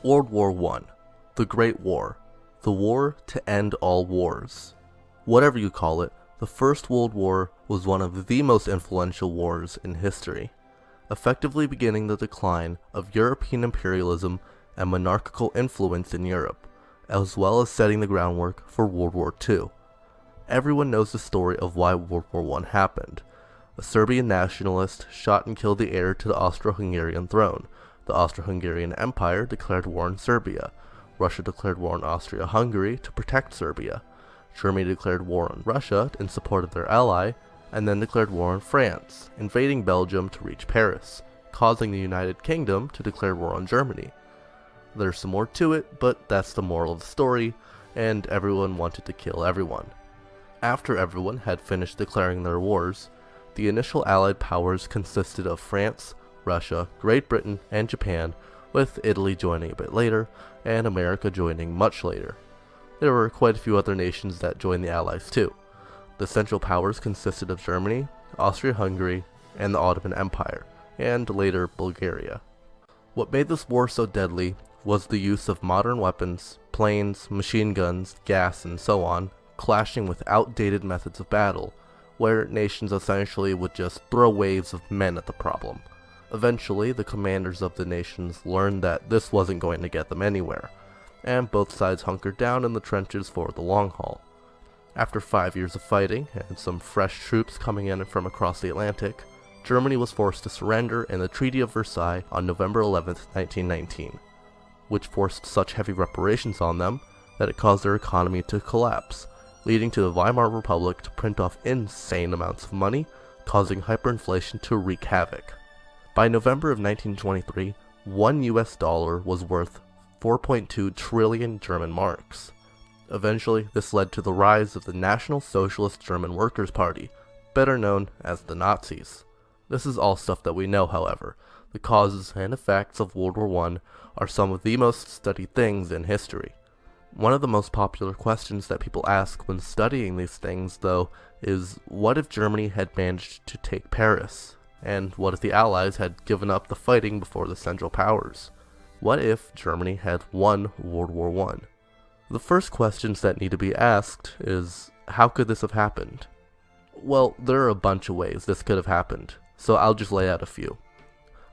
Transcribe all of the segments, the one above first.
World War I, the Great War, the war to end all wars. Whatever you call it, the First World War was one of the most influential wars in history, effectively beginning the decline of European imperialism and monarchical influence in Europe, as well as setting the groundwork for World War II. Everyone knows the story of why World War I happened. A Serbian nationalist shot and killed the heir to the Austro-Hungarian throne. The Austro-Hungarian Empire declared war on Serbia. Russia declared war on Austria-Hungary to protect Serbia. Germany declared war on Russia in support of their ally, and then declared war on France, invading Belgium to reach Paris, causing the United Kingdom to declare war on Germany. There's some more to it, but that's the moral of the story, and everyone wanted to kill everyone. After everyone had finished declaring their wars, the initial Allied powers consisted of France, Russia, Great Britain, and Japan, with Italy joining a bit later, and America joining much later. There were quite a few other nations that joined the Allies too. The Central Powers consisted of Germany, Austria-Hungary, and the Ottoman Empire, and later Bulgaria. What made this war so deadly was the use of modern weapons, planes, machine guns, gas, and so on, clashing with outdated methods of battle, where nations essentially would just throw waves of men at the problem. Eventually, the commanders of the nations learned that this wasn't going to get them anywhere, and both sides hunkered down in the trenches for the long haul. After 5 years of fighting, and some fresh troops coming in from across the Atlantic, Germany was forced to surrender in the Treaty of Versailles on November 11, 1919, which forced such heavy reparations on them that it caused their economy to collapse, leading to the Weimar Republic to print off insane amounts of money, causing hyperinflation to wreak havoc. By November of 1923, $1 US was worth 4.2 trillion German marks. Eventually, this led to the rise of the National Socialist German Workers' Party, better known as the Nazis. This is all stuff that we know, however. The causes and effects of World War I are some of the most studied things in history. One of the most popular questions that people ask when studying these things, though, is what if Germany had managed to take Paris? And what if the Allies had given up the fighting before the Central Powers? What if Germany had won World War I? The first questions that need to be asked is, how could this have happened? Well, there are a bunch of ways this could have happened, so I'll just lay out a few.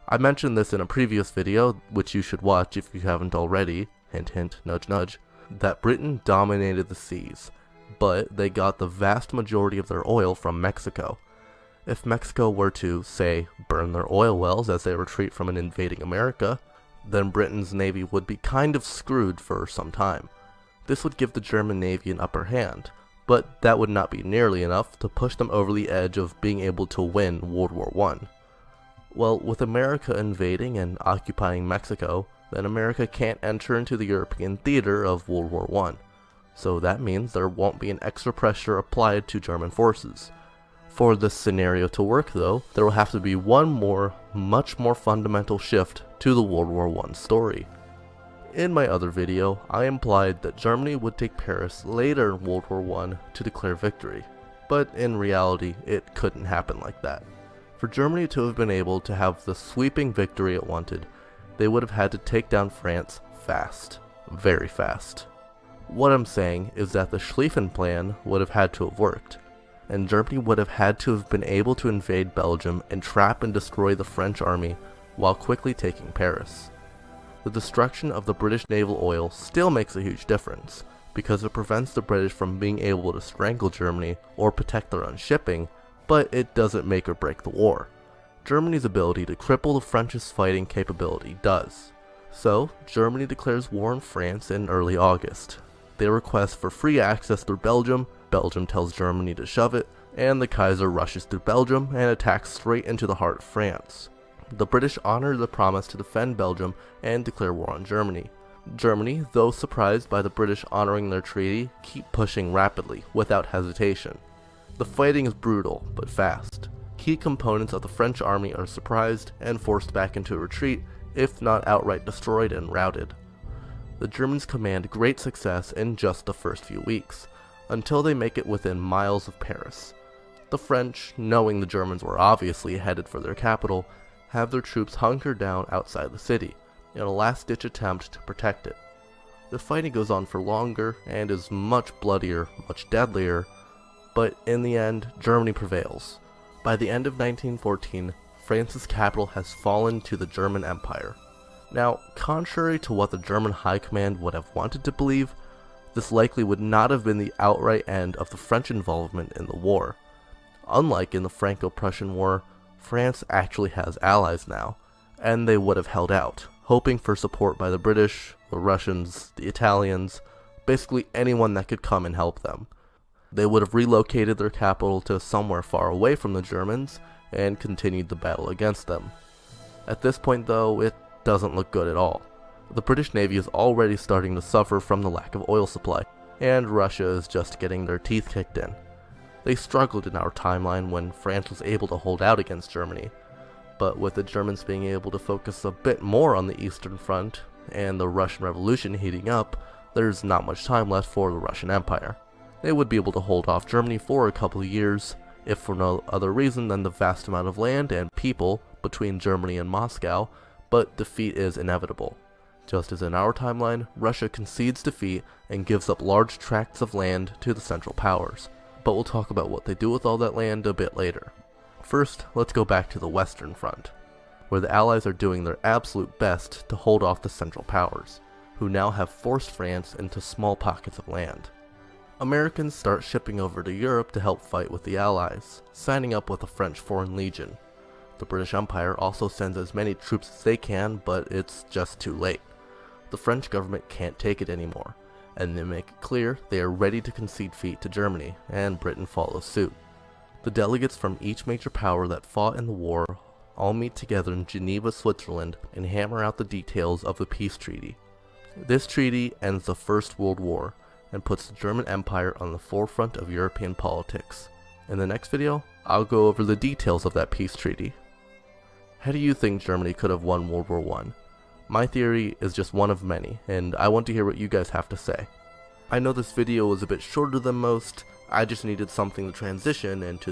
I mentioned this in a previous video, which you should watch if you haven't already, hint hint, nudge nudge, that Britain dominated the seas, but they got the vast majority of their oil from Mexico. If Mexico were to, say, burn their oil wells as they retreat from an invading America, then Britain's navy would be kind of screwed for some time. This would give the German navy an upper hand, but that would not be nearly enough to push them over the edge of being able to win World War I. Well, with America invading and occupying Mexico, then America can't enter into the European theater of World War I, so that means there won't be an extra pressure applied to German forces. For this scenario to work though, there will have to be one more, much more fundamental shift to the World War I story. In my other video, I implied that Germany would take Paris later in World War I to declare victory, but in reality it couldn't happen like that. For Germany to have been able to have the sweeping victory it wanted, they would have had to take down France fast, very fast. What I'm saying is that the Schlieffen Plan would have had to have worked, and Germany would have had to have been able to invade Belgium and trap and destroy the French army while quickly taking Paris. The destruction of the British naval oil still makes a huge difference, because it prevents the British from being able to strangle Germany or protect their own shipping, but it doesn't make or break the war. Germany's ability to cripple the French's fighting capability does. So, Germany declares war on France in early August. They request for free access through Belgium, Belgium tells Germany to shove it, and the Kaiser rushes through Belgium and attacks straight into the heart of France. The British honor the promise to defend Belgium and declare war on Germany. Germany, though surprised by the British honoring their treaty, keep pushing rapidly, without hesitation. The fighting is brutal, but fast. Key components of the French army are surprised and forced back into retreat, if not outright destroyed and routed. The Germans command great success in just the first few weeks, until they make it within miles of Paris. The French, knowing the Germans were obviously headed for their capital, have their troops hunker down outside the city, in a last-ditch attempt to protect it. The fighting goes on for longer and is much bloodier, much deadlier, but in the end, Germany prevails. By the end of 1914, France's capital has fallen to the German Empire. Now, contrary to what the German High Command would have wanted to believe, this likely would not have been the outright end of the French involvement in the war. Unlike in the Franco-Prussian War, France actually has allies now, and they would have held out, hoping for support by the British, the Russians, the Italians, basically anyone that could come and help them. They would have relocated their capital to somewhere far away from the Germans and continued the battle against them. At this point though, it doesn't look good at all. The British Navy is already starting to suffer from the lack of oil supply, and Russia is just getting their teeth kicked in. They struggled in our timeline when France was able to hold out against Germany, but with the Germans being able to focus a bit more on the Eastern Front, and the Russian Revolution heating up, there's not much time left for the Russian Empire. They would be able to hold off Germany for a couple of years, if for no other reason than the vast amount of land and people between Germany and Moscow, but defeat is inevitable. Just as in our timeline, Russia concedes defeat and gives up large tracts of land to the Central Powers, but we'll talk about what they do with all that land a bit later. First, let's go back to the Western Front, where the Allies are doing their absolute best to hold off the Central Powers, who now have forced France into small pockets of land. Americans start shipping over to Europe to help fight with the Allies, signing up with the French Foreign Legion. The British Empire also sends as many troops as they can, but it's just too late. The French government can't take it anymore, and they make it clear they are ready to concede defeat to Germany, and Britain follows suit. The delegates from each major power that fought in the war all meet together in Geneva, Switzerland, and hammer out the details of the peace treaty. This treaty ends the First World War, and puts the German Empire on the forefront of European politics. In the next video, I'll go over the details of that peace treaty. How do you think Germany could have won World War I? My theory is just one of many, and I want to hear what you guys have to say. I know this video was a bit shorter than most, I just needed something to transition into